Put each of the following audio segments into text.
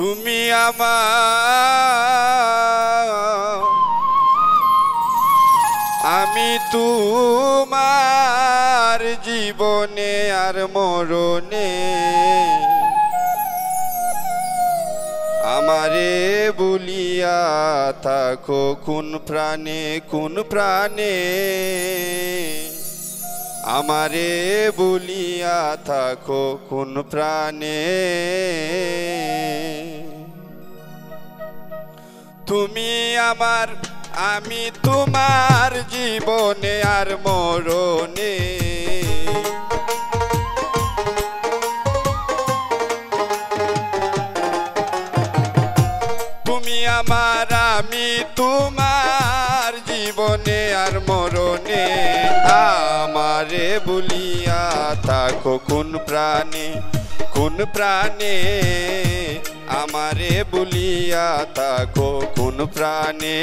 তুমি আমার আমি তোমার জীবনে আর মরণে আমারে বলিয়া থাকো কোন প্রাণে আমারে বলিয়া থাকো কোন প্রাণে তুমি আমার আমি তোমার জীবনে আর মরণে তুমি আমার আমি তোমার জীবনে আর মরণে আমারে বলিয়া থাকো কোন প্রাণে আমারে বলিয়া থাকো কোন প্রাণে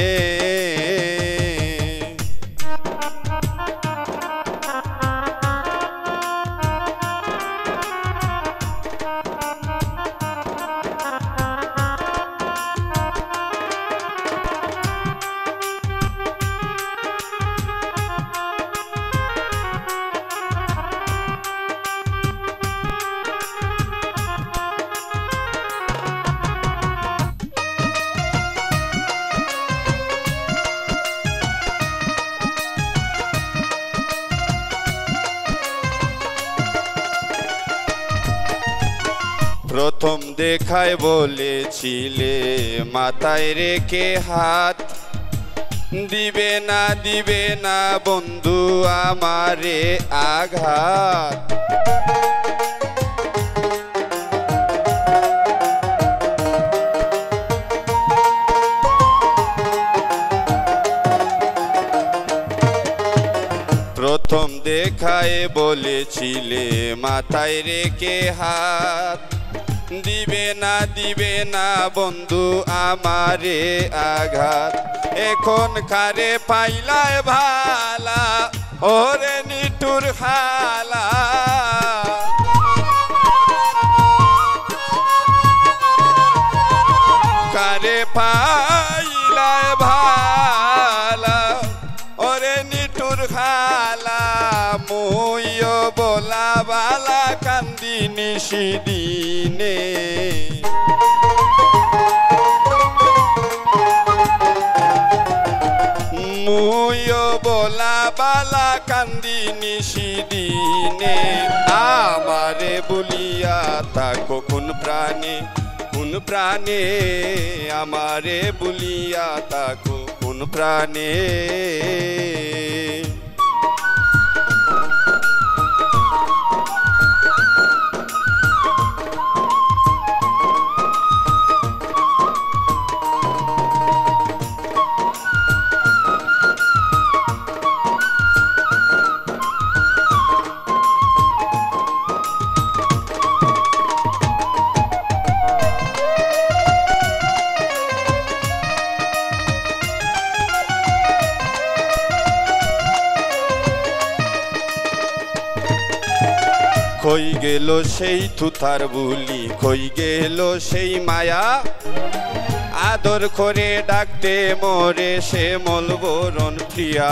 প্রথম দেখায় বলেছিলে মাথায় রেখে হাত দিবে না বন্ধু আমারে আঘাত প্রথম দেখায় বলেছিলে মাথায় রেখে হাত দিবে না বন্ধু আমারে আঘাত এখন কারে পাইলায় ভালা ওরে নিটুর হালা কারে পাইলায় ভালা ওরে নিটুর হালা মুইও বলা বালা কান্দি নিশিদিনে মুইও বলা বালা কান্দি নিশিদিনে আমারে বলিয়া থাকো কোন প্রাণে আমারে বলিয়া থাকো কোন প্রাণে কই গেল সেই তুতার বুলি কই গেল সেই মায়া আদর করে ডাকতে মোরে সে মলবরণ প্রিয়া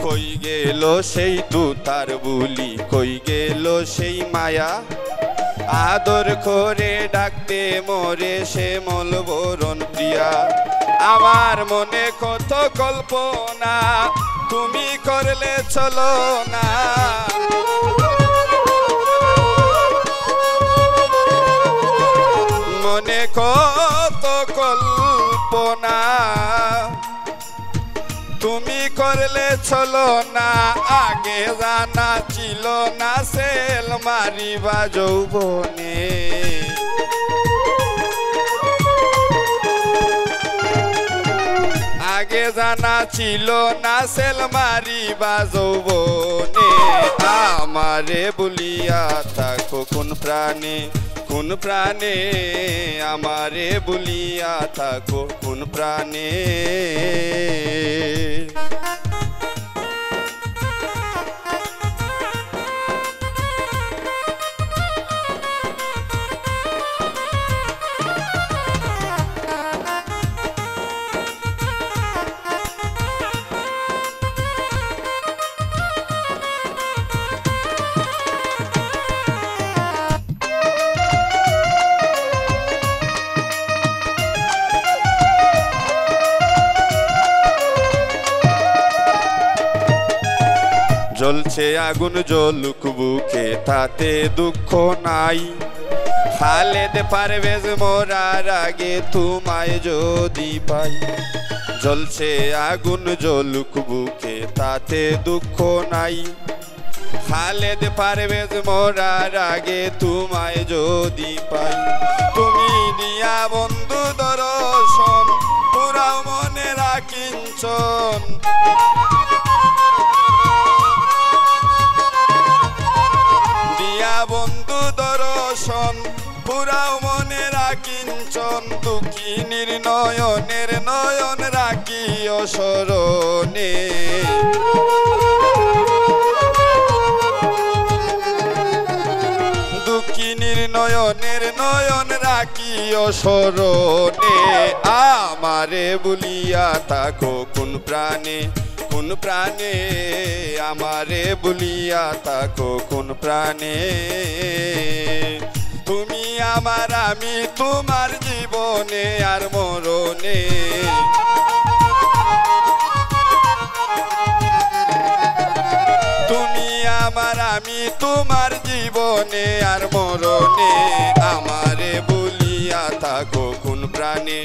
কই গেল সেই তুতার বুলি কই গেল সেই মায়া আদর করে ডাকতে মোরে সে মলবরণ প্রিয়া আমার মনে কত কল্পনা তুমি করলে চলো না মনে কত কল্পনা তুমি করলে চলো না আগে জানা ছিল না সেল মারিবা যৌবনে আগে জানা ছিল না সেল মারিবা যৌবনে আমারে বলিয়া থাকো কোন প্রাণে আমারে বলিয়া থাকো কোন প্রাণে জ্বলছে আগুন জ্বলুক বুকে তাতে দুঃখ নাই খালেদ পারভেজ মরার আগে তোমায় যদি পাই জ্বলছে আগুন জ্বলুক বুকে তাতে দুঃখ নাই খালেদ পারভেজ মরার আগে তোমায় যদি পাই তুমি দিয়া বন্ধু দর্শন পুরাও মনে রাখিঞ্চন দিয়া বন্ধু দর্শন পুরাও মনে রাখিঞ্চন দুঃখিনীর নয়নের নয়ন রাখিও স্মরণে দুঃখিনীর নয়নের নয়ন রাখিও স্মরণে আমারে বলিয়া থাকো কোন প্রাণে আমারে বলিয়া থাকো কোন প্রাণে তুমি আমার আমি তোমার জীবনে আর মরণে তুমি আমার আমি তোমার জীবনে আর মরণে আমারে বলিয়া থাকো কোন প্রাণে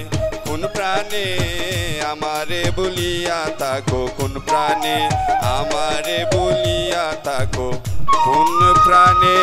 আমারে বলিয়া থাকো কোন প্রাণে আমারে বলিয়া থাকো কোন প্রাণে।